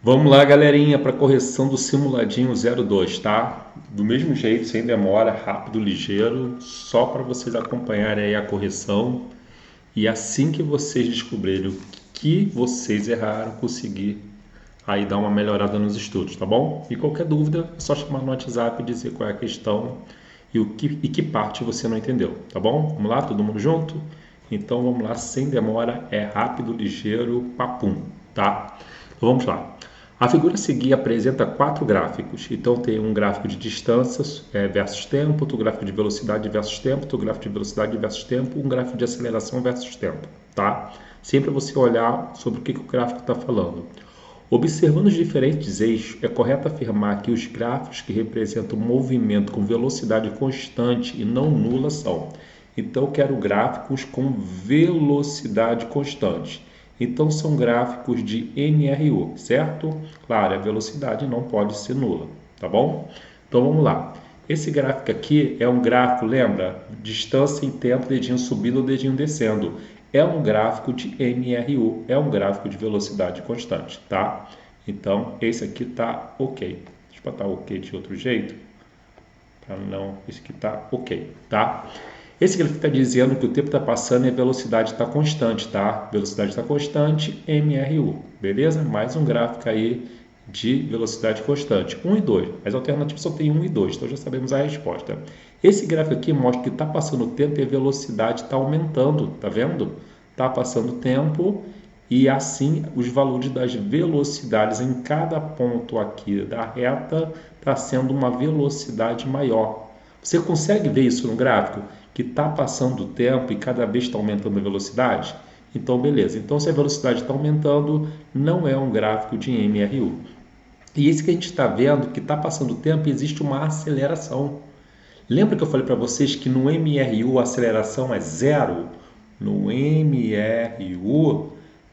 Vamos lá, galerinha, para correção do simuladinho 02, tá? Do mesmo jeito, sem demora, rápido, ligeiro, só para vocês acompanharem aí a correção e assim que vocês descobrirem o que vocês erraram, conseguir aí dar uma melhorada nos estudos, tá bom? E qualquer dúvida, é só chamar no WhatsApp e dizer qual é a questão e que parte você não entendeu, tá bom? Vamos lá, todo mundo junto? Então vamos lá, sem demora, é rápido, ligeiro, papum, tá? Então vamos lá. A figura a seguir apresenta quatro gráficos. Então tem um gráfico de distâncias versus tempo, outro gráfico de velocidade versus tempo, outro gráfico de velocidade versus tempo, um gráfico de aceleração versus tempo, tá? Sempre você olhar sobre o que o gráfico está falando. Observando os diferentes eixos, é correto afirmar que os gráficos que representam movimento com velocidade constante e não nula são. Então, eu quero gráficos com velocidade constante. Então, são gráficos de NRU, certo? Claro, a velocidade não pode ser nula, tá bom? Então, vamos lá. Esse gráfico aqui é um gráfico, lembra? Distância em tempo, dedinho subindo ou dedinho descendo. É um gráfico de NRU, é um gráfico de velocidade constante, tá? Então, esse aqui tá ok. Deixa eu botar ok de outro jeito, para não... Esse aqui tá ok, tá? Esse gráfico está dizendo que o tempo está passando e a velocidade está constante, tá? Velocidade está constante, MRU, beleza? Mais um gráfico aí de velocidade constante, 1 e 2. As alternativas só tem 1 e 2, então já sabemos a resposta. Esse gráfico aqui mostra que está passando o tempo e a velocidade está aumentando, tá vendo? Está passando o tempo e assim os valores das velocidades em cada ponto aqui da reta está sendo uma velocidade maior. Você consegue ver isso no gráfico? Que está passando o tempo e cada vez está aumentando a velocidade? Então, beleza. Então, se a velocidade está aumentando, não é um gráfico de MRU. E esse que a gente está vendo, que está passando o tempo, existe uma aceleração. Lembra que eu falei para vocês que no MRU a aceleração é zero? No MRU,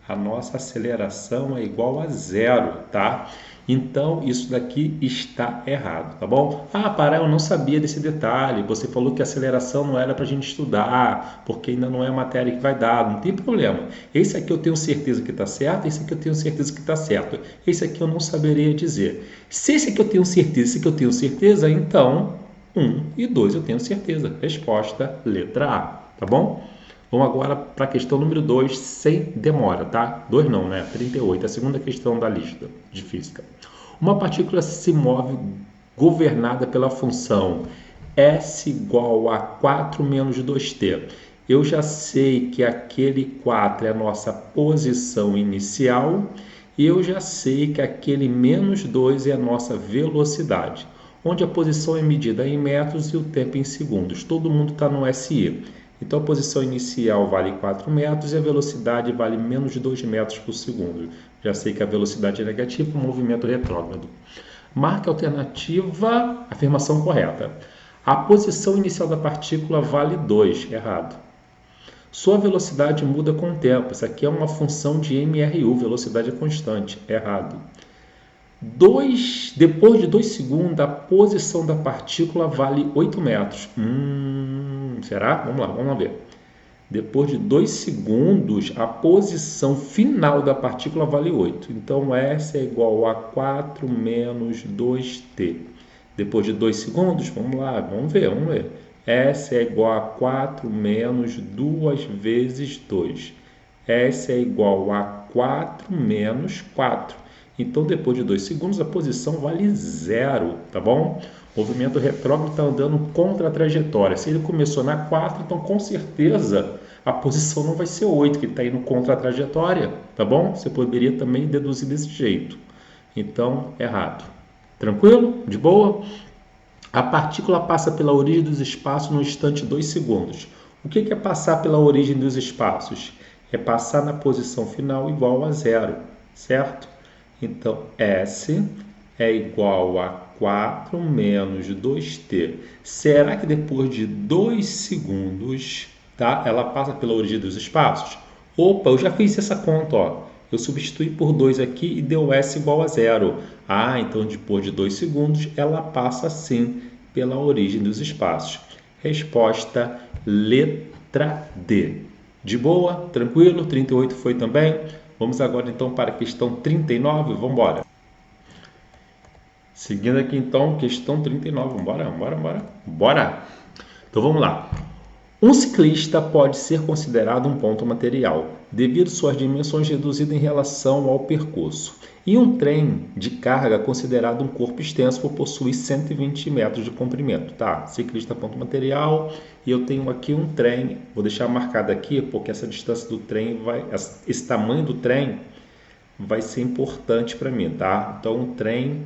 a nossa aceleração é igual a zero, tá? Então, isso daqui está errado, tá bom? Ah, Pará, eu não sabia desse detalhe. Você falou que a aceleração não era para a gente estudar, porque ainda não é a matéria que vai dar. Não tem problema. Esse aqui eu tenho certeza que está certo, esse aqui eu tenho certeza que está certo. Esse aqui eu não saberia dizer. Se esse aqui eu tenho certeza, esse aqui eu tenho certeza, então 1 e 2 eu tenho certeza. Resposta, letra A, tá bom? Vamos agora para a questão número 2, sem demora, tá? 2 não, né? 38, a segunda questão da lista de física. Uma partícula se move governada pela função S igual a 4 menos 2t. Eu já sei que aquele 4 é a nossa posição inicial e eu já sei que aquele menos 2 é a nossa velocidade, onde a posição é medida em metros e o tempo em segundos. Todo mundo está no SI. Então, a posição inicial vale 4 metros e a velocidade vale menos de 2 metros por segundo. Já sei que a velocidade é negativa, o movimento retrógrado. Marque a alternativa, afirmação correta. A posição inicial da partícula vale 2, errado. Sua velocidade muda com o tempo. Isso aqui é uma função de MRU, velocidade constante, errado. Depois de 2 segundos, a posição da partícula vale 8 metros. Será? Vamos lá ver. Depois de 2 segundos, a posição final da partícula vale 8. Então, S é igual a 4 menos 2t. Depois de 2 segundos, vamos lá, vamos ver. S é igual a 4 menos 2 vezes 2. S é igual a 4 menos 4. Então, depois de 2 segundos, a posição vale 0, tá bom? O movimento retrógrado está andando contra a trajetória. Se ele começou na 4, então com certeza a posição não vai ser 8, que está indo contra a trajetória, tá bom? Você poderia também deduzir desse jeito. Então, errado. Tranquilo? De boa? A partícula passa pela origem dos espaços no instante 2 segundos. O que é passar pela origem dos espaços? É passar na posição final igual a 0, certo? Então, S é igual a 4 menos 2t. Será que depois de 2 segundos, tá, ela passa pela origem dos espaços? Opa, eu já fiz essa conta, ó. Eu substituí por 2 aqui e deu S igual a 0. Ah, então depois de 2 segundos, ela passa sim pela origem dos espaços. Resposta, letra D. De boa? Tranquilo? 38 foi também? Vamos agora então para a questão 39, vamos embora. Seguindo aqui então, questão 39. Bora! Então vamos lá. Um ciclista pode ser considerado um ponto material, devido suas dimensões reduzidas em relação ao percurso. E um trem de carga considerado um corpo extenso por possuir 120 metros de comprimento. Tá, ciclista ponto material, e eu tenho aqui um trem, vou deixar marcado aqui, porque essa distância do trem esse tamanho do trem vai ser importante para mim, tá? Então um trem,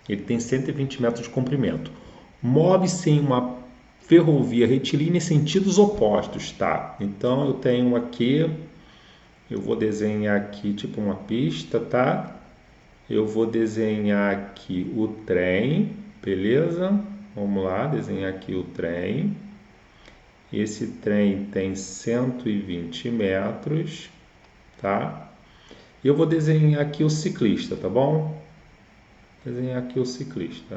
ele tem 120 metros de comprimento. Move-se em uma ferrovia retilínea em sentidos opostos, tá? Então eu tenho aqui, eu vou desenhar aqui tipo uma pista, tá? Eu vou desenhar aqui o trem, beleza? Vamos lá, desenhar aqui o trem. Esse trem tem 120 metros, tá? E eu vou desenhar aqui o ciclista, tá bom? Desenhar aqui o ciclista.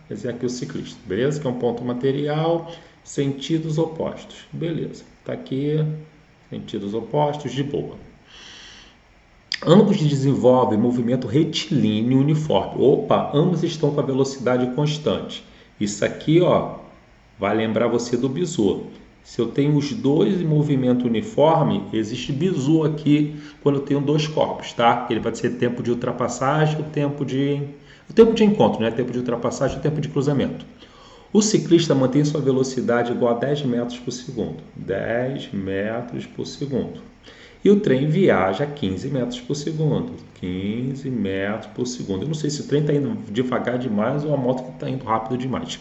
Desenhar aqui o ciclista, beleza? Que é um ponto material, sentidos opostos. Beleza, tá aqui, sentidos opostos, de boa. Ambos desenvolvem movimento retilíneo uniforme. Opa, ambos estão com a velocidade constante. Isso aqui, ó, vai lembrar você do bizu. Se eu tenho os dois em movimento uniforme, existe bizu aqui quando eu tenho dois corpos, tá? Ele vai ser tempo de ultrapassagem, o tempo de encontro, né? Tempo de ultrapassagem e o tempo de cruzamento. O ciclista mantém sua velocidade igual a 10 metros por segundo. 10 metros por segundo. E o trem viaja a 15 metros por segundo. 15 metros por segundo. Eu não sei se o trem está indo devagar demais ou a moto que está indo rápido demais.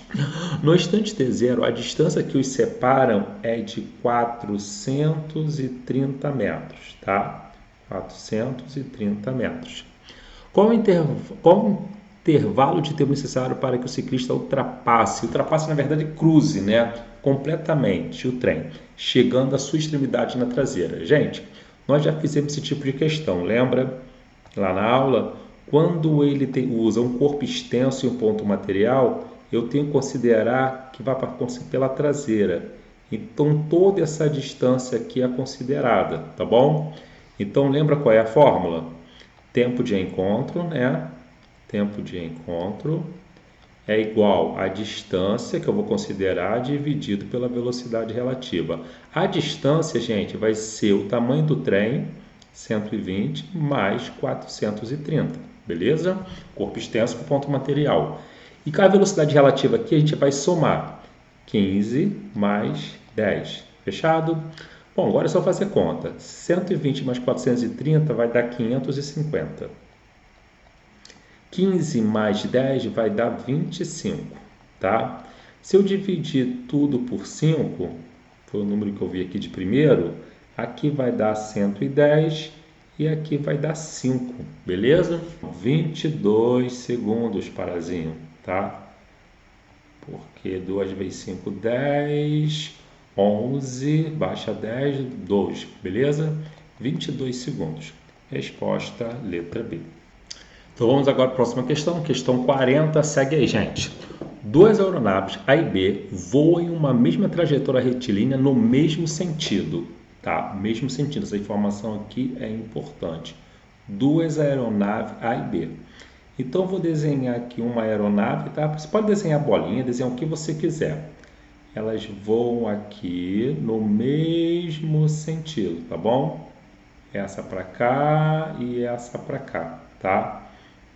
No instante T0, a distância que os separam é de 430 metros, tá? 430 metros. Qual o intervalo de tempo necessário para que o ciclista ultrapasse, na verdade, cruze, né, completamente o trem, chegando à sua extremidade na traseira? Gente, nós já fizemos esse tipo de questão, lembra? Lá na aula, quando ele usa um corpo extenso e um ponto material, eu tenho que considerar que vai pela traseira. Então, toda essa distância aqui é considerada, tá bom? Então, lembra qual é a fórmula? Tempo de encontro, né? Tempo de encontro é igual à distância que eu vou considerar dividido pela velocidade relativa. A distância, gente, vai ser o tamanho do trem, 120 mais 430, beleza? Corpo extenso com ponto material. E com a velocidade relativa aqui, a gente vai somar 15 mais 10, fechado? Bom, agora é só fazer conta. 120 mais 430 vai dar 550. 15 mais 10 vai dar 25, tá? Se eu dividir tudo por 5, foi o número que eu vi aqui de primeiro, aqui vai dar 110 e aqui vai dar 5, beleza? 22 segundos, parazinho, tá? Porque 2 vezes 5, 10, 11, baixa 10, 2, beleza? 22 segundos. Resposta, letra B. Então vamos agora para a próxima questão, questão 40, segue aí, gente. Duas aeronaves A e B voam em uma mesma trajetória retilínea no mesmo sentido, tá? Mesmo sentido, essa informação aqui é importante. Duas aeronaves A e B. Então eu vou desenhar aqui uma aeronave, tá? Você pode desenhar a bolinha, desenhar o que você quiser. Elas voam aqui no mesmo sentido, tá bom? Essa para cá e essa para cá, tá?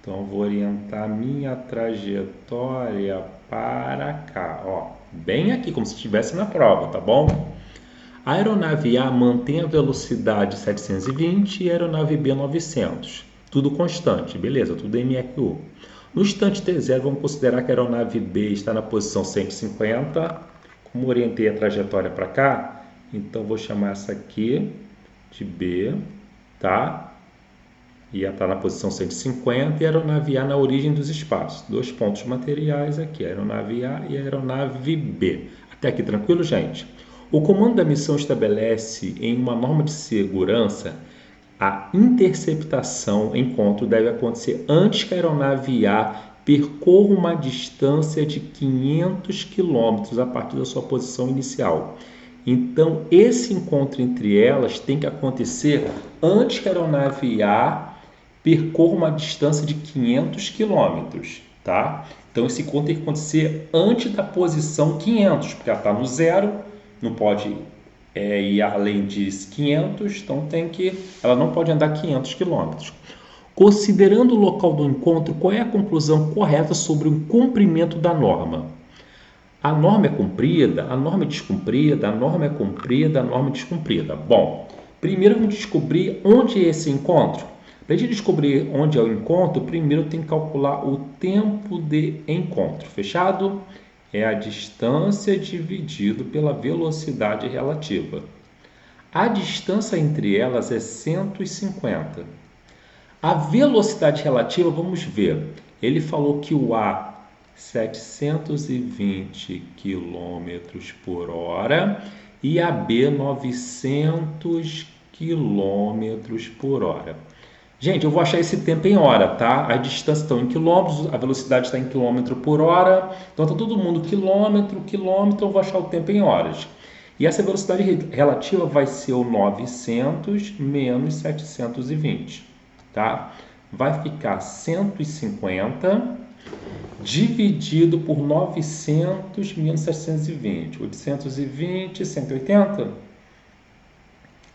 Então, vou orientar minha trajetória para cá, ó, bem aqui, como se estivesse na prova, tá bom? A aeronave A mantém a velocidade 720 e a aeronave B 900, tudo constante, beleza, tudo MRU. No instante T0, vamos considerar que a aeronave B está na posição 150, como orientei a trajetória para cá, então vou chamar essa aqui de B, tá? Ia estar na posição 150 e a aeronave A na origem dos espaços. Dois pontos materiais aqui, a aeronave A e a aeronave B. Até aqui tranquilo, gente? O comando da missão estabelece em uma norma de segurança a interceptação encontro deve acontecer antes que a aeronave A percorra uma distância de 500 km a partir da sua posição inicial. Então, esse encontro entre elas tem que acontecer antes que a aeronave A percorra uma distância de 500 quilômetros, tá? Então, esse encontro tem que acontecer antes da posição 500, porque ela está no zero, não pode ir além de 500, então ela não pode andar 500 quilômetros. Considerando o local do encontro, qual é a conclusão correta sobre o cumprimento da norma? A norma é cumprida, a norma é descumprida, a norma é cumprida, a norma é descumprida. Bom, primeiro vamos descobrir onde é esse encontro. Para a gente descobrir onde é o encontro, primeiro tem que calcular o tempo de encontro. Fechado? É a distância dividido pela velocidade relativa. A distância entre elas é 150. A velocidade relativa, vamos ver. Ele falou que o A 720 km por hora e a B 900 km por hora. Gente, eu vou achar esse tempo em hora, tá? A distância está em quilômetros, a velocidade está em quilômetro por hora. Então, está todo mundo quilômetro, eu vou achar o tempo em horas. E essa velocidade relativa vai ser o 900 menos 720, tá? Vai ficar 150 dividido por 900 menos 720. 820, 180?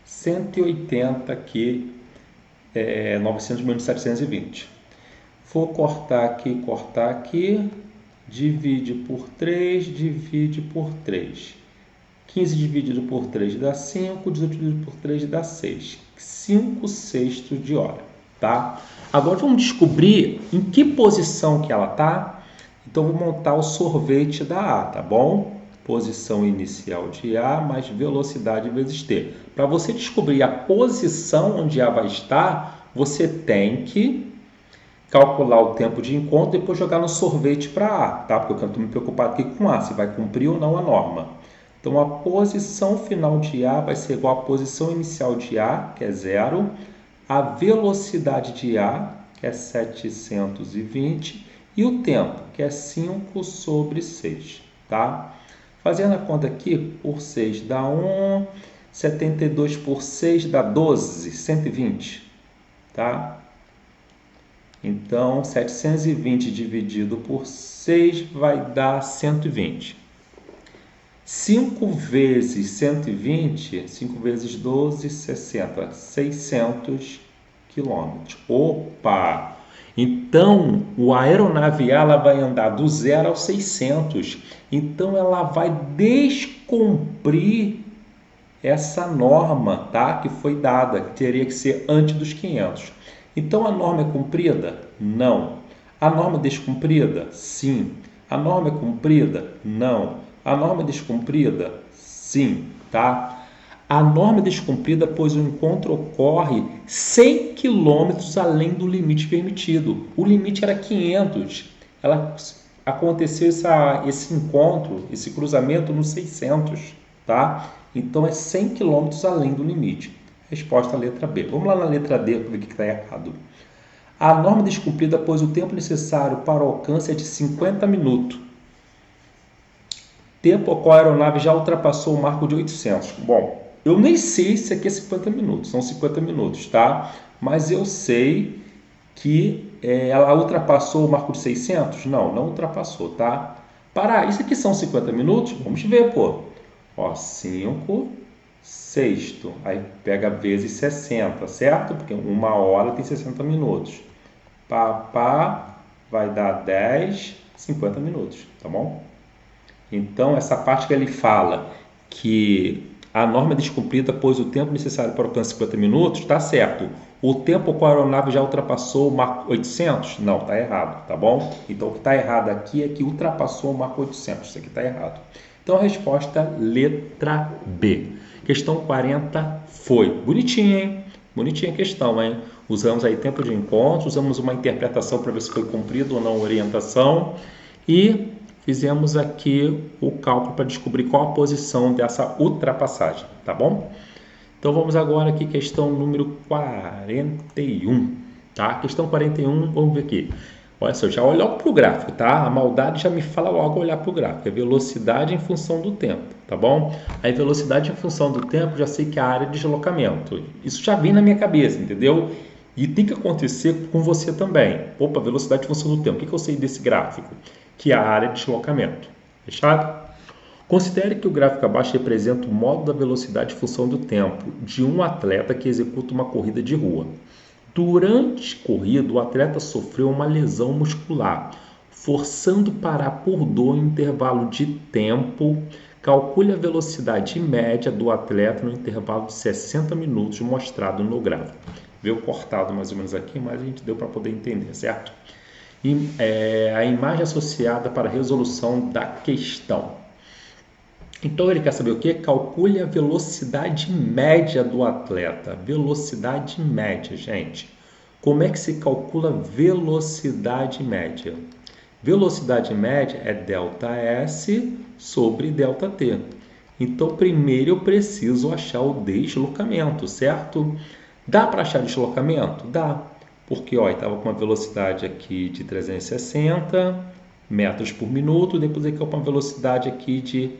180 aqui, 900 menos 720. Vou cortar aqui, divide por 3, divide por 3. 15 dividido por 3 dá 5, 18 dividido por 3 dá 6. 5 sextos de hora, tá? Agora vamos descobrir em que posição que ela está. Então, vou montar o sorvete da A, tá bom? Posição inicial de A mais velocidade vezes T. Para você descobrir a posição onde A vai estar, você tem que calcular o tempo de encontro e depois jogar no sorvete para A, tá? Porque eu estou me preocupado aqui com A, se vai cumprir ou não a norma. Então, a posição final de A vai ser igual à posição inicial de A, que é 0, a velocidade de A, que é 720, e o tempo, que é 5 sobre 6, tá? Fazendo a conta aqui, por 6 dá 1, 72 por 6 dá 12, 120, tá? Então, 720 dividido por 6 vai dar 120. 5 vezes 120, 5 vezes 12, 60, 600 quilômetros. Opa! Então, a aeronave ela vai andar do 0 ao 600. Então, ela vai descumprir essa norma, tá? Que foi dada, que teria que ser antes dos 500. Então, a norma é cumprida? Não. A norma é descumprida? Sim. A norma é cumprida? Não. A norma é descumprida? Sim, tá? A norma é descumprida pois o encontro ocorre 100 km além do limite permitido. O limite era 500. Aconteceu esse encontro, esse cruzamento no 600, tá? Então, é 100 km além do limite. Resposta letra B. Vamos lá na letra D para ver o que está errado. A norma é descumprida pois o tempo necessário para o alcance é de 50 minutos. Tempo ao qual a aeronave já ultrapassou o marco de 800. Bom, eu nem sei se aqui é 50 minutos, são 50 minutos, tá? Mas eu sei que ela ultrapassou o marco de 600? Não ultrapassou, tá? Isso aqui são 50 minutos? Vamos ver, pô. Ó, 5 sexto, aí pega vezes 60, certo? Porque 1 hora tem 60 minutos. Vai dar 10, 50 minutos, tá bom? Então, essa parte que ele fala que a norma é descumprida pois o tempo necessário para o alcance de 50 minutos, está certo. O tempo com a aeronave já ultrapassou o marco 800? Não, está errado, tá bom? Então, o que está errado aqui é que ultrapassou o marco 800. Isso aqui está errado. Então, a resposta letra B. Questão 40 foi. Bonitinha, hein? Bonitinha a questão, hein? Usamos aí tempo de encontro, usamos uma interpretação para ver se foi cumprido ou não a orientação e fizemos aqui o cálculo para descobrir qual a posição dessa ultrapassagem, tá bom? Então, vamos agora aqui, questão número 41, tá? Questão 41, vamos ver aqui. Olha só, já olha logo para o gráfico, tá? A maldade já me fala logo olhar para o gráfico. É velocidade em função do tempo, tá bom? Aí, velocidade em função do tempo, já sei que é a área de deslocamento. Isso já vem na minha cabeça, entendeu? E tem que acontecer com você também. Opa, velocidade e função do tempo. O que eu sei desse gráfico? Que é a área de deslocamento. Fechado? Considere que o gráfico abaixo representa o modo da velocidade e função do tempo de um atleta que executa uma corrida de rua. Durante a corrida, o atleta sofreu uma lesão muscular, forçando parar por dor em intervalo de tempo. Calcule a velocidade média do atleta no intervalo de 60 minutos mostrado no gráfico. Veio cortado mais ou menos aqui, mas a gente deu para poder entender, certo? E, a imagem associada para a resolução da questão. Então ele quer saber o quê? Calcule a velocidade média do atleta. Velocidade média, gente. Como é que se calcula velocidade média? Velocidade média é ΔS sobre ΔT. Então, primeiro eu preciso achar o deslocamento, certo? Dá para achar deslocamento? Dá. Porque ó, estava com uma velocidade aqui de 360 metros por minuto, depois aqui com uma velocidade aqui de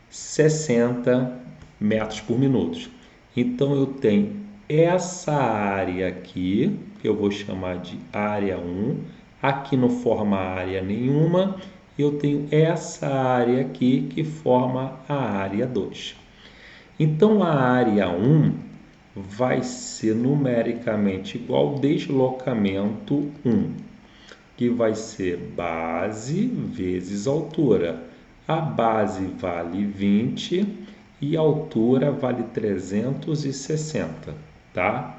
60 metros por minuto. Então, eu tenho essa área aqui, que eu vou chamar de área 1. Aqui não forma área nenhuma. Eu tenho essa área aqui, que forma a área 2. Então, a área 1 vai ser numericamente igual ao deslocamento 1, que vai ser base vezes altura. A base vale 20 e a altura vale 360, tá?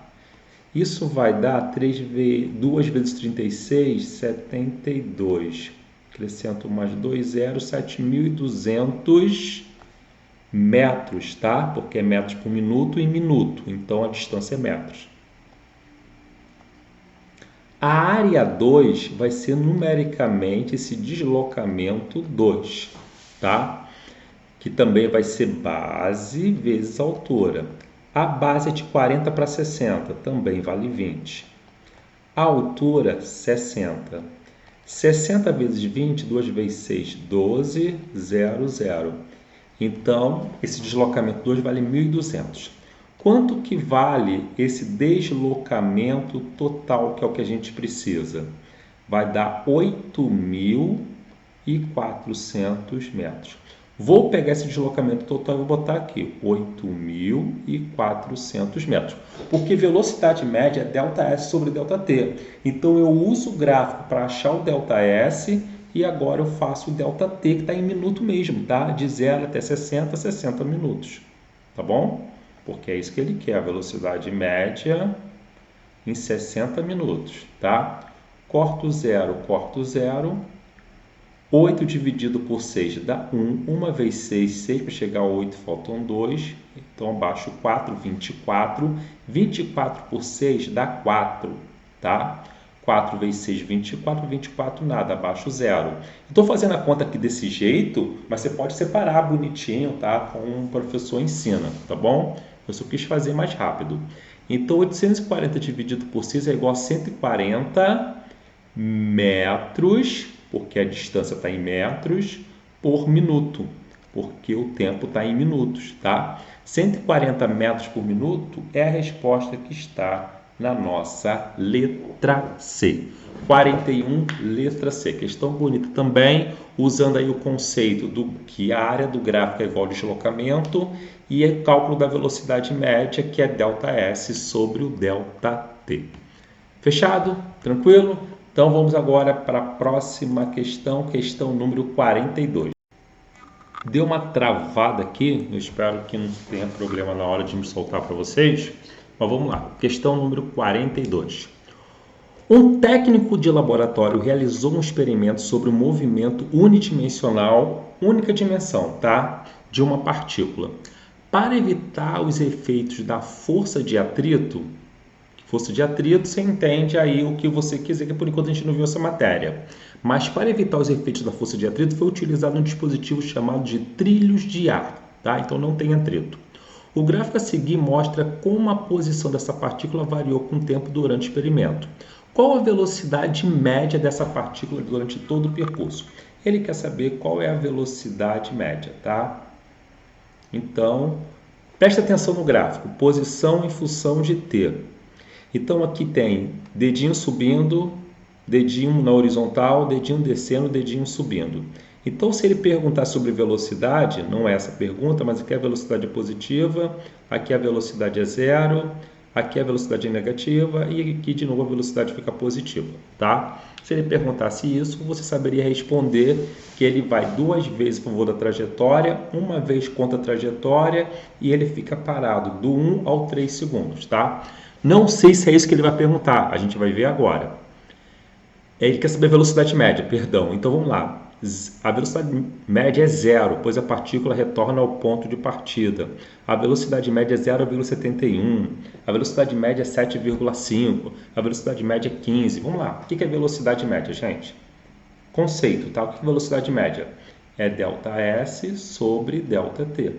Isso vai dar 2 vezes 36, 72. Acrescento mais 2 zeros, 7.200 metros, tá? Porque é metros por minuto e minuto, então a distância é metros. A área 2 vai ser numericamente esse deslocamento 2, tá? Que também vai ser base vezes altura. A base é de 40 para 60, também vale 20. A altura, 60. 60 vezes 20, 2 vezes 6, 12, 0, 0. Então, esse deslocamento 2 vale 1.200. Quanto que vale esse deslocamento total, que é o que a gente precisa? Vai dar 8.400 metros. Vou pegar esse deslocamento total e vou botar aqui, 8.400 metros. Porque velocidade média é ΔS sobre ΔT. Então, eu uso o gráfico para achar o ΔS e agora eu faço o ΔT, que está em minuto mesmo, tá? De 0 até 60, 60 minutos. Tá bom? Porque é isso que ele quer, a velocidade média em 60 minutos, tá? Corto 0, corto 0. 8 dividido por 6 dá 1. 1 vezes 6, 6 para chegar a 8, faltam 2. Então, abaixo 4, 24. 24 por 6 dá 4, tá? 4 vezes 6, 24. 24 nada, abaixo 0. Estou fazendo a conta aqui desse jeito, mas você pode separar bonitinho, tá? Como o professor ensina, tá bom? Eu só quis fazer mais rápido. Então, 840 dividido por 6 é igual a 140 metros, porque a distância está em metros, por minuto, porque o tempo está em minutos, tá? 140 metros por minuto é a resposta que está na nossa letra C. 41, letra C. Questão bonita também, usando aí o conceito do que a área do gráfico é igual ao deslocamento e o cálculo da velocidade média, que é ΔS sobre o ΔT. Fechado? Tranquilo? Então, vamos agora para a próxima questão, questão número 42. Deu uma travada aqui, eu espero que não tenha problema na hora de me soltar para vocês, mas vamos lá. Questão número 42. Um técnico de laboratório realizou um experimento sobre o movimento unidimensional, única dimensão, tá? De uma partícula. Para evitar os efeitos da força de atrito, você entende aí o que você quiser, que por enquanto a gente não viu essa matéria. Mas para evitar os efeitos da força de atrito, foi utilizado um dispositivo chamado de trilhos de ar, tá? Então não tem atrito. O gráfico a seguir mostra como a posição dessa partícula variou com o tempo durante o experimento. Qual a velocidade média dessa partícula durante todo o percurso? Ele quer saber qual é a velocidade média, tá? Então, preste atenção no gráfico, posição em função de t. Então aqui tem dedinho subindo, dedinho na horizontal, dedinho descendo, dedinho subindo. Então, se ele perguntar sobre velocidade, não é essa a pergunta, mas aqui a velocidade é positiva, aqui a velocidade é zero, aqui a velocidade é negativa e aqui de novo a velocidade fica positiva, tá? Se ele perguntasse isso, você saberia responder que ele vai 2 vezes a favor da trajetória, 1 vez contra a trajetória e ele fica parado do 1 ao 3 segundos, tá? Não sei se é isso que ele vai perguntar, a gente vai ver agora. Ele quer saber a velocidade média, perdão. Então vamos lá. A velocidade média é zero, pois a partícula retorna ao ponto de partida. A velocidade média é 0,71. A velocidade média é 7,5. A velocidade média é 15. Vamos lá. O que é velocidade média, gente? Conceito, tá? O que é velocidade média? É ΔS sobre ΔT.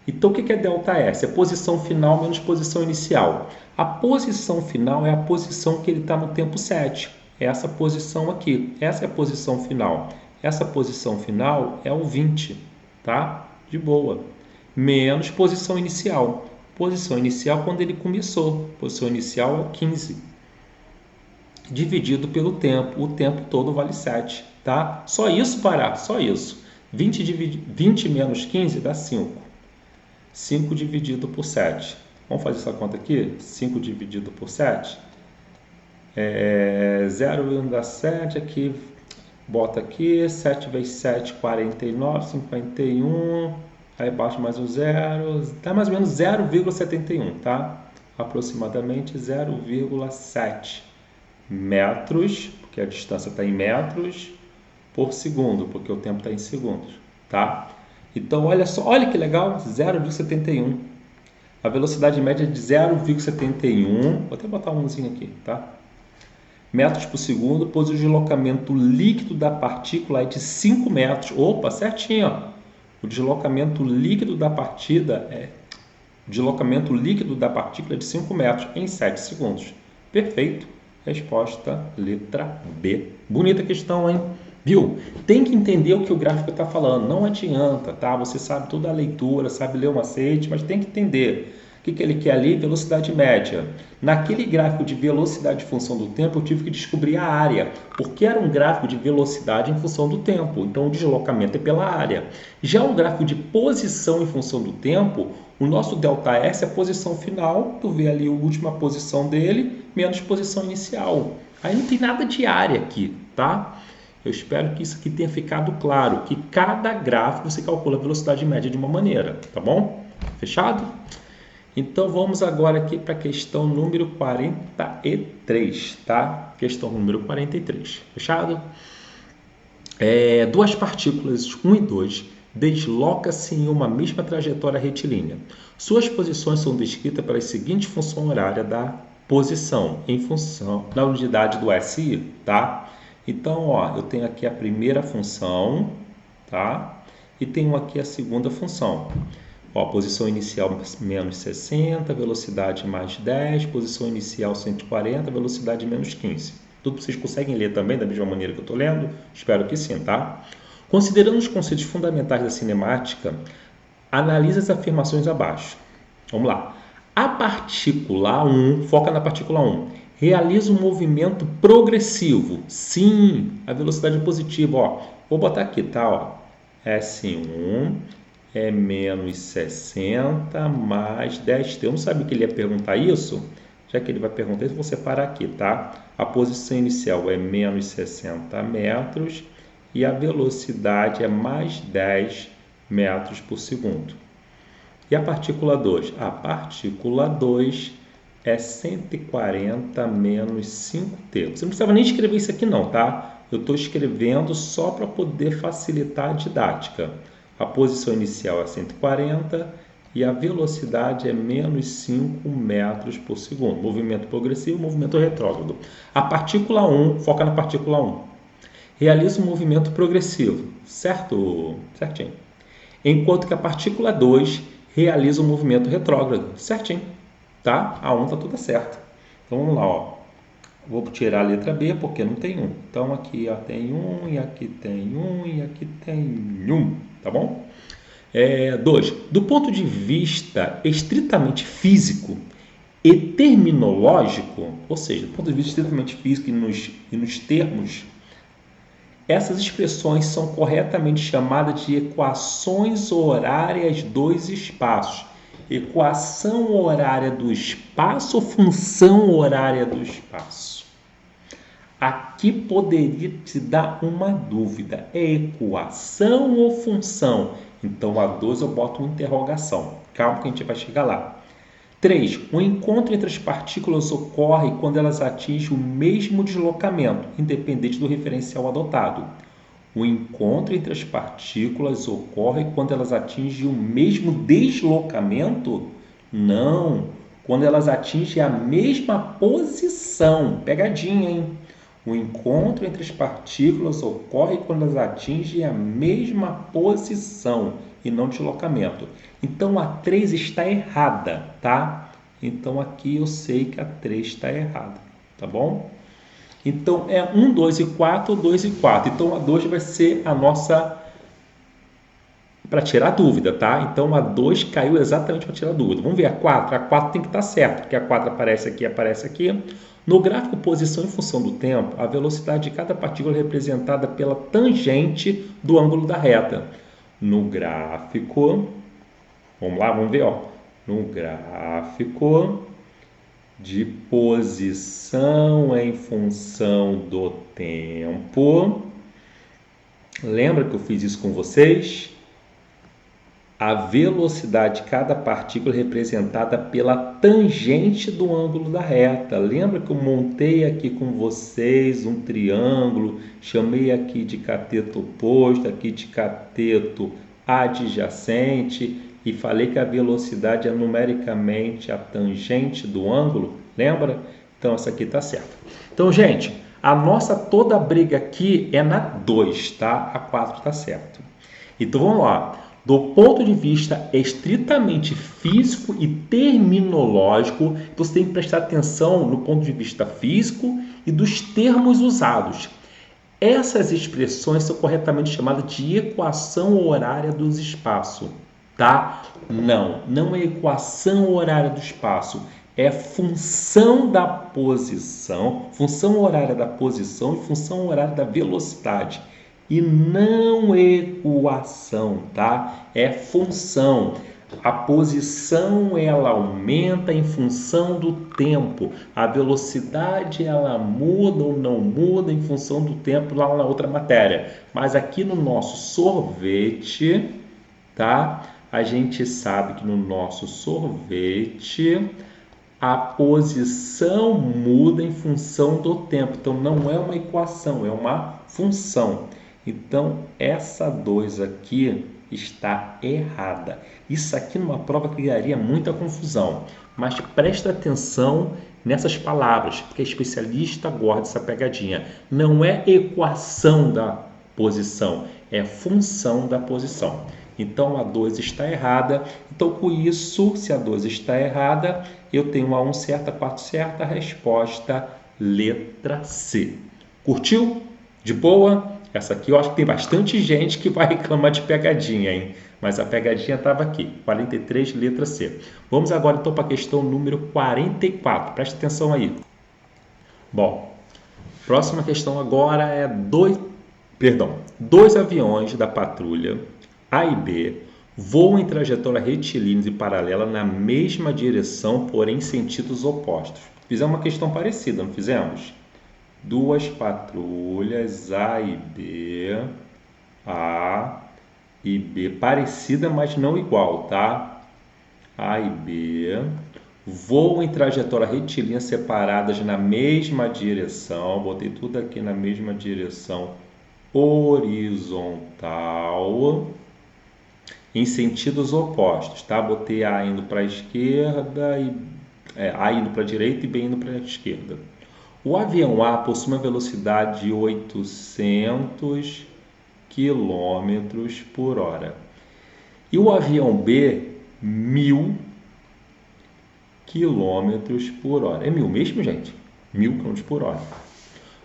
Então, o que é ΔS? É posição final menos posição inicial. A posição final é a posição que ele está no tempo 7. Essa posição aqui. Essa é a posição final. Essa posição final é o 20, tá? De boa. Menos posição inicial. Posição inicial quando ele começou. Posição inicial é o 15. Dividido pelo tempo. O tempo todo vale 7, tá? Só isso, parar. Só isso. 20 menos 15 dá 5. 5 dividido por 7. Vamos fazer essa conta aqui? 5 dividido por 7. 0,7 aqui, bota aqui, 7 vezes 7, 49, 51, aí baixa mais um zero, dá mais ou menos 0,71, tá? Aproximadamente 0,7 metros, porque a distância está em metros, por segundo, porque o tempo está em segundos, tá? Então, olha só, olha que legal, 0,71. A velocidade média é de 0,71, vou até botar umzinho aqui, tá? Metros por segundo, pois o deslocamento líquido da partícula é de 5 metros. Opa, certinho, ó. O deslocamento líquido da partícula é de 5 metros em 7 segundos. Perfeito. Resposta letra B. Bonita questão, hein? Viu? Tem que entender o que o gráfico está falando. Não adianta, tá? Você sabe toda a leitura, sabe ler o macete, mas tem que entender. O que ele quer ali? Velocidade média. Naquele gráfico de velocidade em função do tempo, eu tive que descobrir a área, porque era um gráfico de velocidade em função do tempo, então o deslocamento é pela área. Já um gráfico de posição em função do tempo, o nosso ΔS é a posição final, tu vê ali a última posição dele, menos posição inicial. Aí não tem nada de área aqui, tá? Eu espero que isso aqui tenha ficado claro, que cada gráfico você calcula a velocidade média de uma maneira, tá bom? Fechado? Então, vamos agora aqui para a questão número 43, tá? Questão número 43, fechado? Duas partículas, 1 e 2, deslocam-se em uma mesma trajetória retilínea. Suas posições são descritas pela seguinte função horária da posição, em função da unidade do SI, tá? Então, ó, eu tenho aqui a primeira função, tá? E tenho aqui a segunda função. Ó, posição inicial menos 60, velocidade mais 10, posição inicial 140, velocidade menos 15. Tudo vocês conseguem ler também da mesma maneira que eu estou lendo? Espero que sim, tá? Considerando os conceitos fundamentais da cinemática, analise as afirmações abaixo. Vamos lá. A partícula 1, foca na partícula 1, realiza um movimento progressivo. Sim, a velocidade é positiva. Ó, vou botar aqui, tá? Ó, S1 é menos 60 mais 10t. Eu não sabia que ele ia perguntar isso. Já que ele vai perguntar isso, vou separar aqui, tá? A posição inicial é menos 60 metros e a velocidade é mais 10 metros por segundo. E a partícula 2? A partícula 2 é 140 menos 5t. Você não precisava nem escrever isso aqui não, tá? Eu estou escrevendo só para poder facilitar a didática. A posição inicial é 140 e a velocidade é menos 5 metros por segundo. Movimento progressivo, movimento retrógrado. A partícula 1, foca na partícula 1, realiza um movimento progressivo, certo? Certinho. Enquanto que a partícula 2 realiza um movimento retrógrado, certinho. Tá? A 1 está toda certa. Então vamos lá, ó. Vou tirar a letra B porque não tem 1. Então aqui ó, tem 1 e aqui tem 1 e aqui tem 1. Tá bom? 2. Do ponto de vista estritamente físico, e terminológico, ou seja, do ponto de vista estritamente físico e nos termos, essas expressões são corretamente chamadas de equações horárias dos espaços. Equação horária do espaço ou função horária do espaço? Aqui poderia te dar uma dúvida. É equação ou função? Então, a 2 eu boto uma interrogação. Calma que a gente vai chegar lá. 3. O encontro entre as partículas ocorre quando elas atingem o mesmo deslocamento, independente do referencial adotado. O encontro entre as partículas ocorre quando elas atingem o mesmo deslocamento? Não, quando elas atingem a mesma posição. Pegadinha, hein? O encontro entre as partículas ocorre quando elas atingem a mesma posição e não deslocamento. Então, a 3 está errada, tá? Então, aqui eu sei que a 3 está errada, tá bom? Então, é 1, 2 e 4, 2 e 4. Então, a 2 vai ser a nossa... para tirar dúvida, tá? Então, a 2 caiu exatamente para tirar dúvida. Vamos ver a 4. A 4 tem que estar certo, porque a 4 aparece aqui, aparece aqui. No gráfico posição em função do tempo, a velocidade de cada partícula é representada pela tangente do ângulo da reta. No gráfico, vamos lá, vamos ver, ó. No gráfico de posição em função do tempo, lembra que eu fiz isso com vocês? A velocidade de cada partícula é representada pela tangente do ângulo da reta. Lembra que eu montei aqui com vocês um triângulo, chamei aqui de cateto oposto, aqui de cateto adjacente e falei que a velocidade é numericamente a tangente do ângulo? Lembra? Então, essa aqui está certa. Então, gente, a nossa toda briga aqui é na 2, tá? A 4 está certo. Então, vamos lá. Do ponto de vista estritamente físico e terminológico, você tem que prestar atenção no ponto de vista físico e dos termos usados. Essas expressões são corretamente chamadas de equação horária dos espaços, tá? Não é equação horária do espaço, é função da posição, função horária da posição e função horária da velocidade. E não equação, tá? É função. A posição ela aumenta em função do tempo. A velocidade ela muda ou não muda em função do tempo lá na outra matéria. Mas aqui no nosso sorvete, tá? A gente sabe que no nosso sorvete a posição muda em função do tempo. Então não é uma equação, é uma função. Então, essa 2 aqui está errada. Isso aqui numa prova criaria muita confusão. Mas presta atenção nessas palavras, porque a especialista gosta dessa pegadinha. Não é equação da posição, é função da posição. Então, a 2 está errada. Então, com isso, se a 2 está errada, eu tenho a 1 certa, a 4 certa, a resposta letra C. Curtiu? De boa? Essa aqui eu acho que tem bastante gente que vai reclamar de pegadinha, hein? Mas a pegadinha estava aqui, 43, letra C. Vamos agora então para a questão número 44. Presta atenção aí. Bom, próxima questão agora é dois aviões da patrulha A e B voam em trajetória retilínea e paralela na mesma direção, porém em sentidos opostos. Fizemos uma questão parecida, não fizemos? Duas patrulhas A e B, parecida, mas não igual, tá? A e B voam em trajetória retilínea separadas na mesma direção, botei tudo aqui na mesma direção horizontal, em sentidos opostos, tá? Botei A indo para a esquerda, A indo para a direita e B indo para a esquerda. O avião A possui uma velocidade de 800 km por hora. E o avião B, 1000 km por hora. É 1000 mesmo, gente? 1000 km por hora.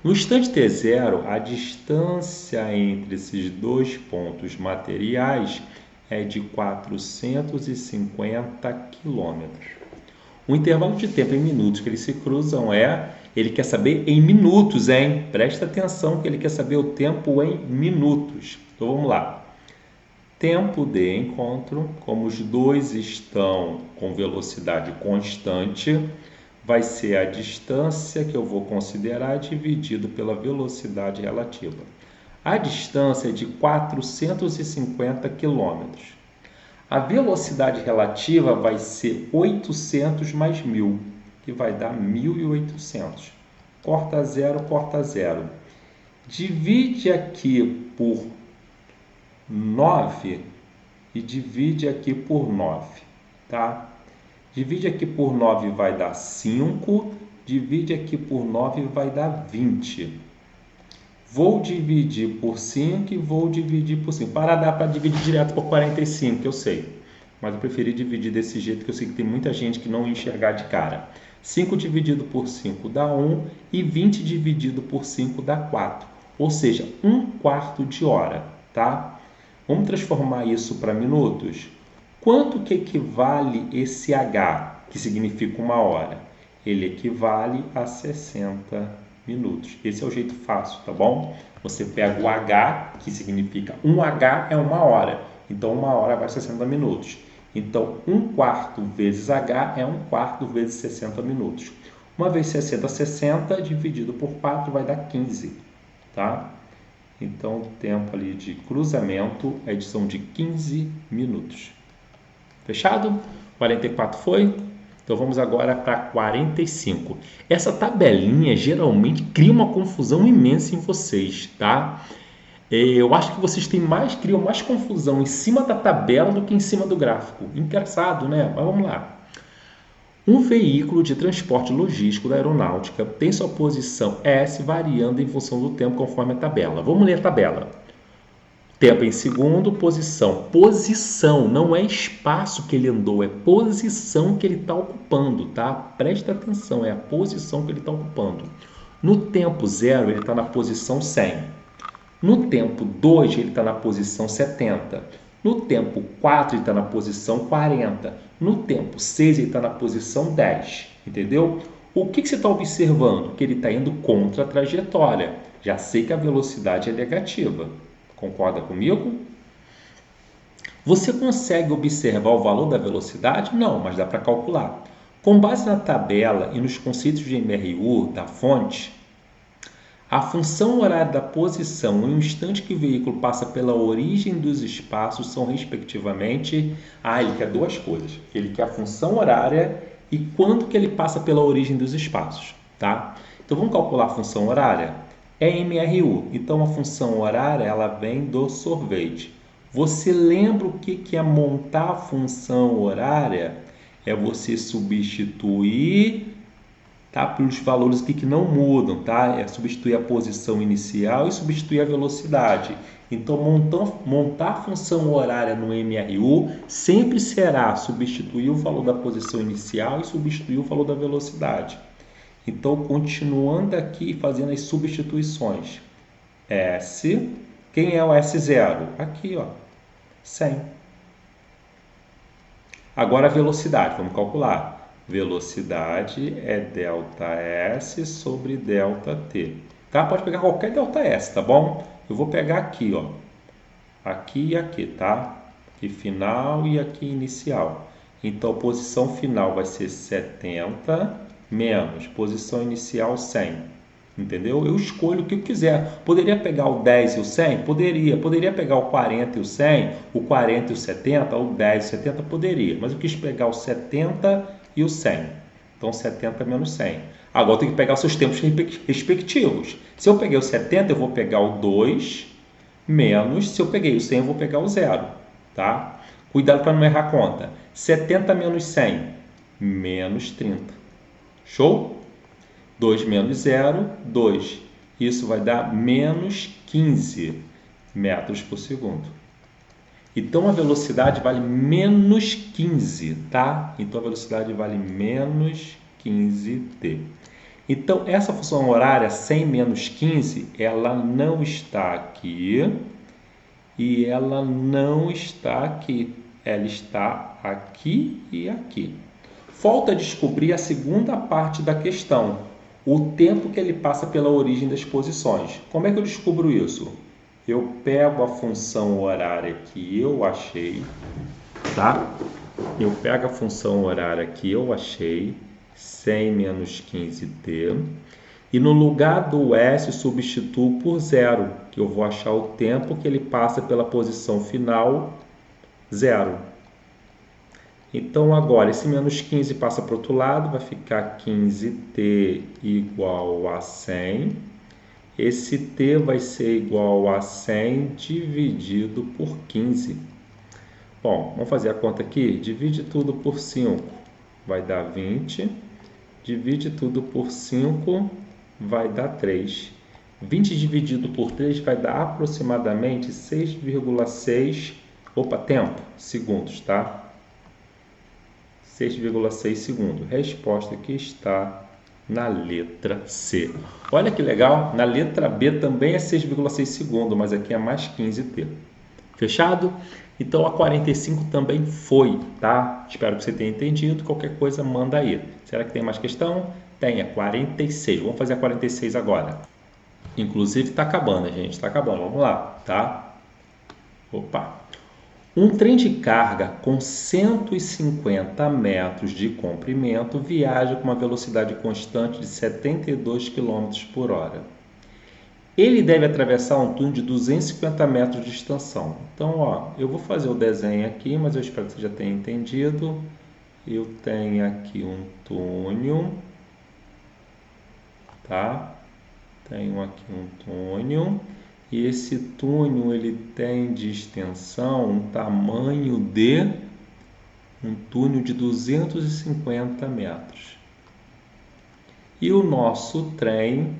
No instante T0, a distância entre esses dois pontos materiais é de 450 km. O intervalo de tempo em minutos que eles se cruzam ele quer saber em minutos, hein? Presta atenção que ele quer saber o tempo em minutos. Então vamos lá. Tempo de encontro, como os dois estão com velocidade constante, vai ser a distância que eu vou considerar dividido pela velocidade relativa. A distância é de 450 km. A velocidade relativa vai ser 800 mais 1.000, que vai dar 1.800. Corta zero, corta zero. Divide aqui por 9 e divide aqui por 9, tá? Divide aqui por 9 vai dar 5, divide aqui por 9 vai dar 20. Vou dividir por 5 e vou dividir por 5. Para dar para dividir direto por 45, eu sei. Mas eu preferi dividir desse jeito, que eu sei que tem muita gente que não enxergar de cara. 5 dividido por 5 dá 1 e 20 dividido por 5 dá 4. Ou seja, 1/4 de hora, tá? Vamos transformar isso para minutos? Quanto que equivale esse H, que significa 1 hora? Ele equivale a 60 minutos. Esse é o jeito fácil, tá bom? Você pega o H, que significa 1H é 1 hora. Então, 1 hora vai 60 minutos. Então, 1/4 vezes H é 1/4 vezes 60 minutos. 1 vezes 60, 60, dividido por 4 vai dar 15, tá? Então, o tempo ali de cruzamento são de 15 minutos. Fechado? 44 foi? Então, vamos agora para 45. Essa tabelinha geralmente cria uma confusão imensa em vocês, tá? Eu acho que vocês criam mais confusão em cima da tabela do que em cima do gráfico. Engraçado, né? Mas vamos lá. Um veículo de transporte logístico da aeronáutica tem sua posição S variando em função do tempo conforme a tabela. Vamos ler a tabela. Tempo em segundo, posição. Posição, não é espaço que ele andou, é posição que ele está ocupando, tá? Presta atenção, é a posição que ele está ocupando. No tempo 0, ele está na posição 100. No tempo 2, ele está na posição 70. No tempo 4, ele está na posição 40. No tempo 6, ele está na posição 10. Entendeu? O que você está observando? Que ele está indo contra a trajetória. Já sei que a velocidade é negativa. Concorda comigo? Você consegue observar o valor da velocidade? Não, mas dá para calcular. Com base na tabela e nos conceitos de MRU da fonte, a função horária da posição e o instante que o veículo passa pela origem dos espaços são, respectivamente... ele quer duas coisas. Ele quer a função horária e quando que ele passa pela origem dos espaços, tá? Então, vamos calcular a função horária? É MRU. Então, a função horária ela vem do sorvete. Você lembra o que é montar a função horária? É você substituir... tá? Pelos valores que não mudam, tá? É substituir a posição inicial e substituir a velocidade. Então, montar a função horária no MRU sempre será substituir o valor da posição inicial e substituir o valor da velocidade. Então, continuando aqui, fazendo as substituições. S, quem é o S0? Aqui, ó, 100. Agora a velocidade, vamos calcular. Velocidade é ΔS sobre ΔT. Tá? Pode pegar qualquer ΔS, tá bom? Eu vou pegar aqui, ó. Aqui e aqui, tá? Aqui final e aqui inicial. Então, a posição final vai ser 70 menos posição inicial 100. Entendeu? Eu escolho o que eu quiser. Poderia pegar o 10 e o 100? Poderia. Poderia pegar o 40 e o 100? O 40 e o 70? O 10 e o 70? Poderia. Mas eu quis pegar o 70 e o 100. Então, 70 menos 100. Agora, eu tenho que pegar os seus tempos respectivos. Se eu peguei o 70, eu vou pegar o 2 menos... Se eu peguei o 100, eu vou pegar o 0. Tá? Cuidado para não errar a conta. 70 menos 100, menos 30. Show? 2 menos 0, 2. Isso vai dar menos 15 metros por segundo. Então, a velocidade vale menos 15, tá? Então, a velocidade vale menos 15t. Então, essa função horária 100 menos 15, ela não está aqui e ela não está aqui. Ela está aqui e aqui. Falta descobrir a segunda parte da questão, o tempo que ele passa pela origem das posições. Como é que eu descubro isso? Eu pego a função horária que eu achei, tá? Eu pego a função horária que eu achei, 100 menos 15t, e no lugar do S substituo por 0, que eu vou achar o tempo que ele passa pela posição final, 0. Então agora esse menos 15 passa para o outro lado, vai ficar 15t igual a 100. Esse t vai ser igual a 100 dividido por 15. Bom, vamos fazer a conta aqui. Divide tudo por 5, vai dar 20. Divide tudo por 5, vai dar 3. 20 dividido por 3 vai dar aproximadamente 6,6 segundos, tá? 6,6 segundos. Resposta que está na letra C. Olha que legal, na letra B também é 6,6 segundos, mas aqui é mais 15t. Fechado? Então a 45 também foi, tá? Espero que você tenha entendido. Qualquer coisa, manda aí. Será que tem mais questão? Tem, a 46. Vamos fazer a 46 agora. Inclusive está acabando, gente. Está acabando. Vamos lá, tá? Opa! Um trem de carga com 150 metros de comprimento viaja com uma velocidade constante de 72 km por hora. Ele deve atravessar um túnel de 250 metros de extensão. Então, ó, eu vou fazer o desenho aqui, mas eu espero que você já tenha entendido. Eu tenho aqui um túnel, tá? Tenho aqui um túnel. E esse túnel ele tem de extensão um tamanho de um túnel de 250 metros. E o nosso trem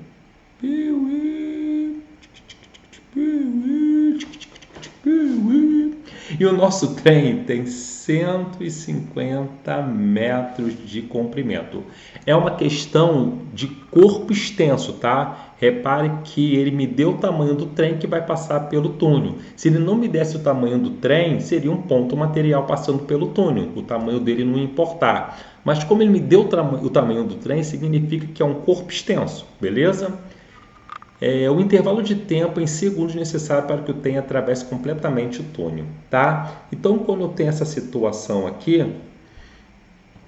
tem 150 metros de comprimento. É uma questão de corpo extenso, tá? Repare que ele me deu o tamanho do trem que vai passar pelo túnel. Se ele não me desse o tamanho do trem, seria um ponto material passando pelo túnel. O tamanho dele não ia importar. Mas como ele me deu o tamanho do trem, significa que é um corpo extenso, beleza? O intervalo de tempo em segundos necessário para que o trem atravesse completamente o túnel, tá? Então, quando eu tenho essa situação aqui,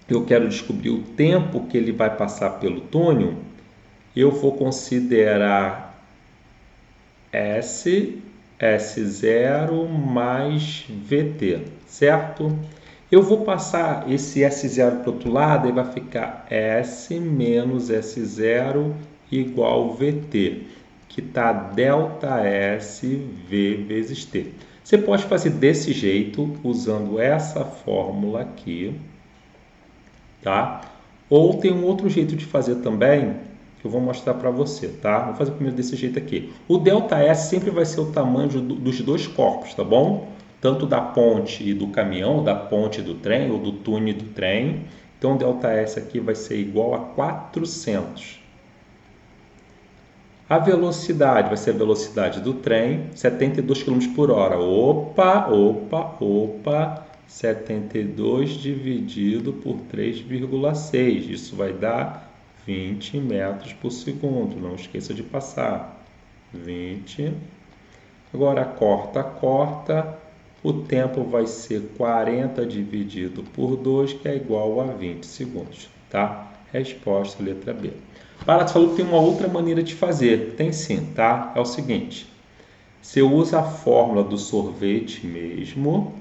eu quero descobrir o tempo que ele vai passar pelo túnel, eu vou considerar S0 mais VT, certo? Eu vou passar esse S0 para o outro lado e vai ficar S menos S0 igual VT, que está ΔS V vezes T. Você pode fazer desse jeito, usando essa fórmula aqui, tá? Ou tem um outro jeito de fazer também, que eu vou mostrar para você, tá? Vou fazer primeiro desse jeito aqui. O ΔS sempre vai ser o tamanho dos dois corpos, tá bom? Tanto da ponte e do caminhão, da ponte do trem, ou do túnel do trem. Então, o ΔS aqui vai ser igual a 400. A velocidade vai ser a velocidade do trem, 72 km por hora. Opa! 72 dividido por 3,6. Isso vai dar 20 metros por segundo. Não esqueça de passar. 20. Agora, corta. O tempo vai ser 40 dividido por 2, que é igual a 20 segundos. Tá? Resposta, letra B. Barato falou que tem uma outra maneira de fazer. Tem sim, tá? É o seguinte. Você usa a fórmula do sorvete mesmo,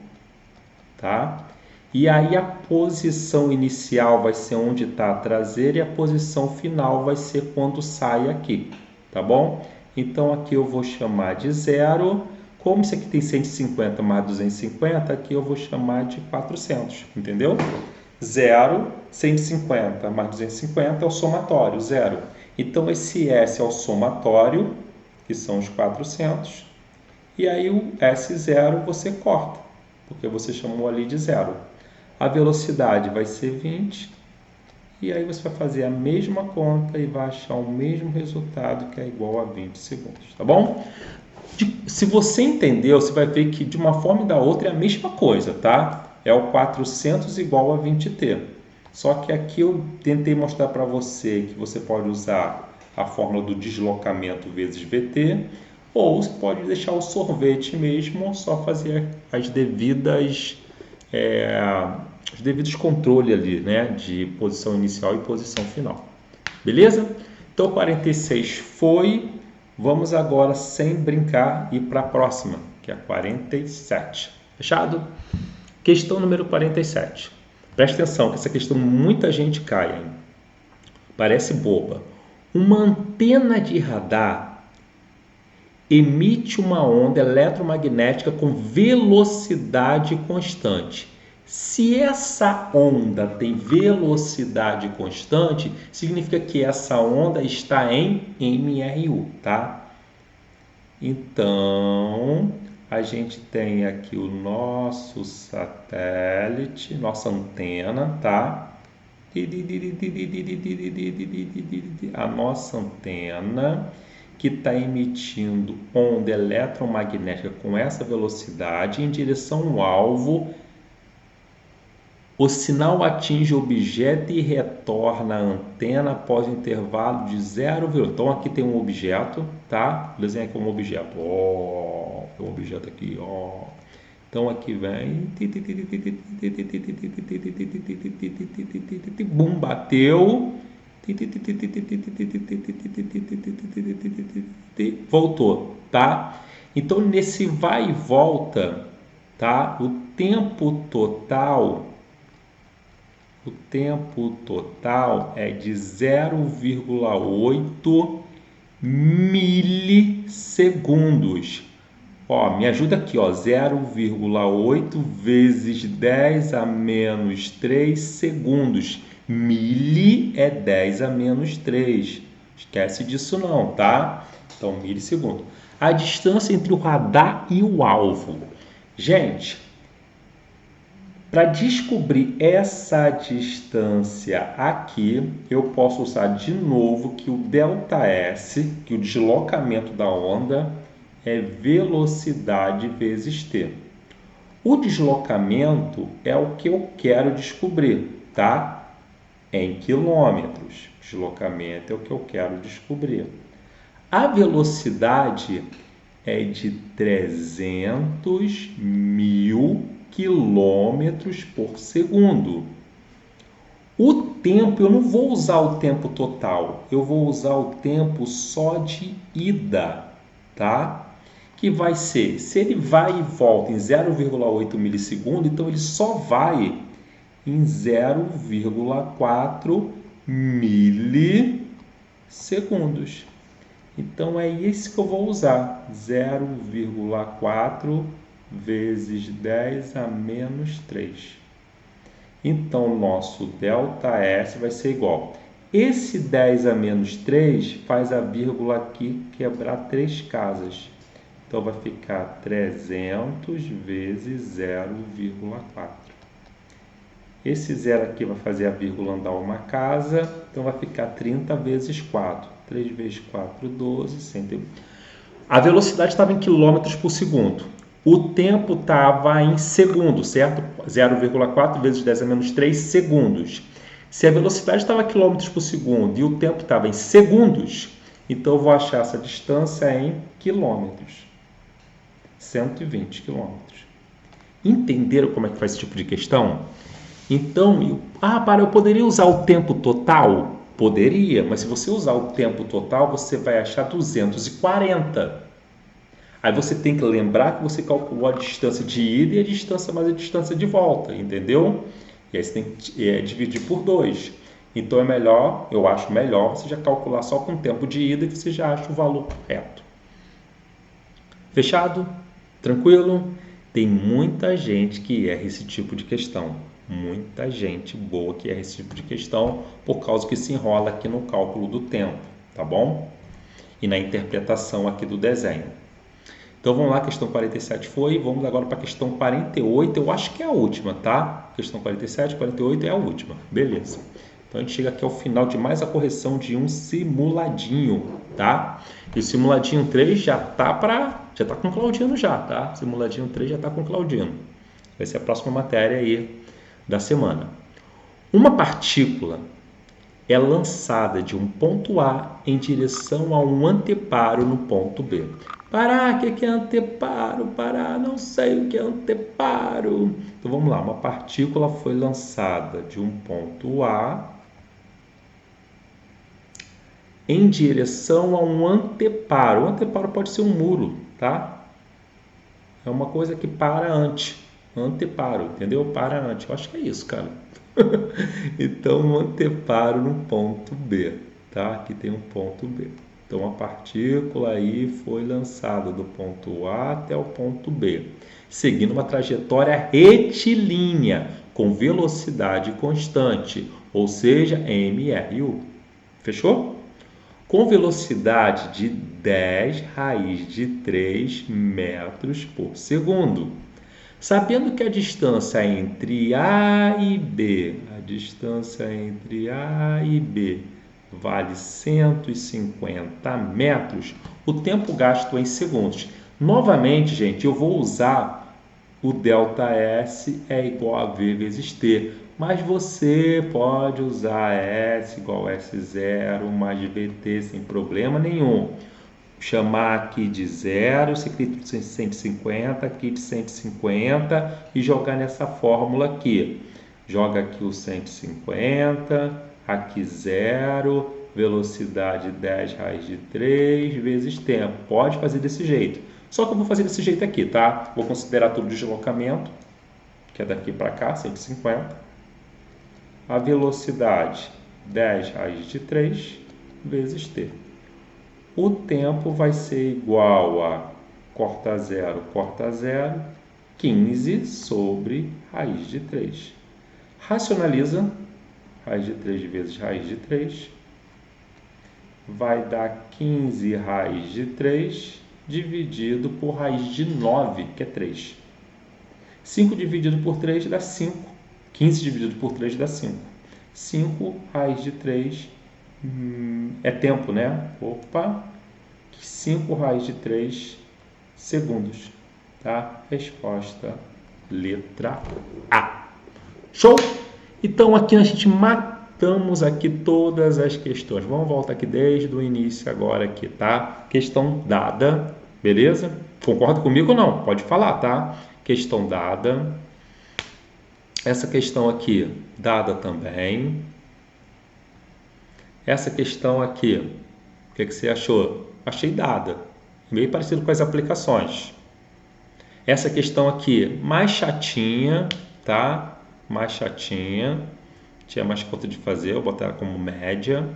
tá? E aí a posição inicial vai ser onde está a traseira e a posição final vai ser quando sai aqui, tá bom? Então aqui eu vou chamar de 0. Como isso aqui tem 150 mais 250, aqui eu vou chamar de 400, entendeu? 0, 150 mais 250 é o somatório, 0. Então, esse S é o somatório, que são os 400. E aí, o S0 você corta, porque você chamou ali de 0. A velocidade vai ser 20. E aí, você vai fazer a mesma conta e vai achar o mesmo resultado, que é igual a 20 segundos, tá bom? Se você entendeu, você vai ver que de uma forma e da outra é a mesma coisa, tá? É o 400 igual a 20t. Só que aqui eu tentei mostrar para você que você pode usar a fórmula do deslocamento vezes VT, ou você pode deixar o sorvete mesmo, só fazer os devidos controles ali, né, de posição inicial e posição final. Beleza? Então 46 foi. Vamos agora, sem brincar, ir para a próxima, que é a 47. Fechado? Questão número 47. Presta atenção, que essa questão muita gente cai, hein? Parece boba. Uma antena de radar emite uma onda eletromagnética com velocidade constante. Se essa onda tem velocidade constante, significa que essa onda está em MRU, tá? Então, a gente tem aqui o nosso satélite, nossa antena, tá? A nossa antena que está emitindo onda eletromagnética com essa velocidade em direção ao alvo. O sinal atinge o objeto e retorna à antena após um intervalo de 0,1. Então aqui tem um objeto, tá? Desenha aqui um objeto. Tem um objeto aqui, Então aqui vem, bum, bateu, voltou, tá? Então nesse vai e volta, tá? O tempo total é de 0,8 milissegundos. Me ajuda aqui, 0,8 vezes 10 a menos 3 segundos. Mili é 10 a menos 3. Esquece disso não, tá? Então, milissegundo. A distância entre o radar e o alvo. Gente, para descobrir essa distância aqui, eu posso usar de novo que o ΔS, que o deslocamento da onda, é velocidade vezes t. O deslocamento é o que eu quero descobrir, tá? Em quilômetros. Deslocamento é o que eu quero descobrir. A velocidade é de 300 mil quilômetros por segundo. O tempo, eu não vou usar o tempo total, eu vou usar o tempo só de ida, tá? Que vai ser, se ele vai e volta em 0,8 milissegundo, então ele só vai em 0,4 milissegundos. Então é esse que eu vou usar, 0,4 vezes 10 a menos 3. Então, o nosso ΔS vai ser igual. Esse 10 a menos 3 faz a vírgula aqui quebrar 3 casas. Então, vai ficar 300 vezes 0,4. Esse 0 aqui vai fazer a vírgula andar uma casa. Então, vai ficar 30 vezes 4. 3 vezes 4, 12, 100. A velocidade estava em quilômetros por segundo. O tempo estava em segundos, certo? 0,4 vezes 10 a menos 3 segundos. Se a velocidade estava em quilômetros por segundo e o tempo estava em segundos, então eu vou achar essa distância em quilômetros. 120 quilômetros. Entenderam como é que faz esse tipo de questão? Então, eu poderia usar o tempo total? Poderia, mas se você usar o tempo total, você vai achar 240. Aí você tem que lembrar que você calculou a distância de ida e a distância mais a distância de volta, entendeu? E aí você tem que dividir por 2. Então é melhor, eu acho melhor, você já calcular só com o tempo de ida que você já acha o valor correto. Fechado? Tranquilo? Tem muita gente que erra esse tipo de questão. Muita gente boa que erra esse tipo de questão por causa que se enrola aqui no cálculo do tempo, tá bom? E na interpretação aqui do desenho. Então vamos lá, questão 47 foi, vamos agora para a questão 48, eu acho que é a última, tá? Questão 47, 48 é a última, beleza. Então a gente chega aqui ao final de mais a correção de um simuladinho, tá? E o simuladinho 3 já tá com o Claudino já, tá? Simuladinho 3 já tá com o Claudino. Vai ser a próxima matéria aí da semana. Uma partícula é lançada de um ponto A em direção a um anteparo no ponto B. Pará, o que é anteparo? Pará, não sei o que é anteparo. Então vamos lá, uma partícula foi lançada de um ponto A em direção a um anteparo. O anteparo pode ser um muro, tá? É uma coisa que para antes. Anteparo, entendeu? Para antes. Eu acho que é isso, cara. Então, um anteparo no ponto B, tá? Aqui tem um ponto B. Então, a partícula aí foi lançada do ponto A até o ponto B, seguindo uma trajetória retilínea, com velocidade constante, ou seja, mRU. Fechou? Com velocidade de 10 raiz de 3 metros por segundo. Sabendo que a distância entre A e B, vale 150 metros, o tempo gasto em segundos. Novamente, gente, eu vou usar o ΔS é igual a V vezes T, mas você pode usar S igual a S0 mais VT sem problema nenhum. Chamar aqui de 0, esse aqui de 150, aqui de 150 e jogar nessa fórmula aqui. Joga aqui o 150, aqui 0, velocidade 10 raiz de 3 vezes tempo. Pode fazer desse jeito. Só que eu vou fazer desse jeito aqui, tá? Vou considerar todo o deslocamento, que é daqui para cá, 150. A velocidade 10 raiz de 3 vezes t. O tempo vai ser igual a corta 0, 15 sobre raiz de 3. Racionaliza, raiz de 3 vezes raiz de 3, vai dar 15 raiz de 3 dividido por raiz de 9, que é 3. 5 dividido por 3 dá 5. 15 dividido por 3 dá 5. 5 raiz de 3 é tempo, né? Opa! 5 raiz de 3 segundos, tá? Resposta, letra A. Show? Então, aqui a gente matamos aqui todas as questões. Vamos voltar aqui desde o início agora aqui, tá? Questão dada, beleza? Concorda comigo ou não? Pode falar, tá? Questão dada. Essa questão aqui, dada também. Essa questão aqui, o que você achou? Achei dada, meio parecido com as aplicações. Essa questão aqui, mais chatinha, tá? Mais chatinha, tinha mais conta de fazer, eu vou botar ela como média.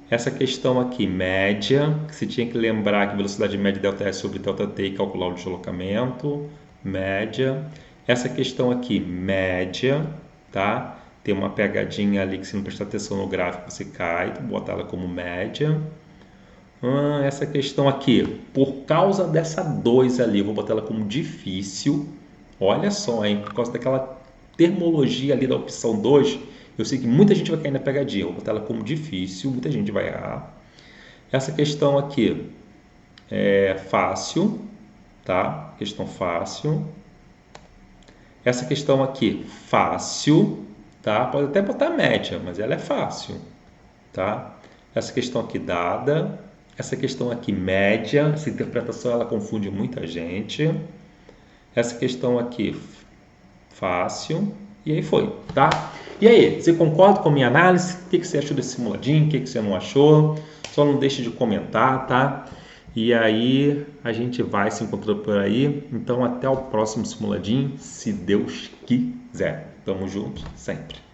Essa questão aqui, média, que você tinha que lembrar que velocidade média ΔS sobre ΔT e calcular o deslocamento, média. Essa questão aqui, média, tá? Tem uma pegadinha ali que se não prestar atenção no gráfico você cai, vou botar ela como média. Essa questão aqui, por causa dessa 2 ali, eu vou botar ela como difícil. Olha só, hein? Por causa daquela termologia ali da opção 2, eu sei que muita gente vai cair na pegadinha. Eu vou botar ela como difícil, muita gente vai errar. Essa questão aqui é fácil, tá? Questão fácil. Essa questão aqui, fácil, tá? Pode até botar média, mas ela é fácil, tá? Essa questão aqui, dada. Essa questão aqui, média. Essa interpretação, ela confunde muita gente. Essa questão aqui, fácil. E aí foi, tá? E aí, você concorda com a minha análise? O que você achou desse simuladinho? O que você não achou? Só não deixe de comentar, tá? E aí, a gente vai se encontrando por aí. Então, até o próximo simuladinho, se Deus quiser. Tamo junto sempre.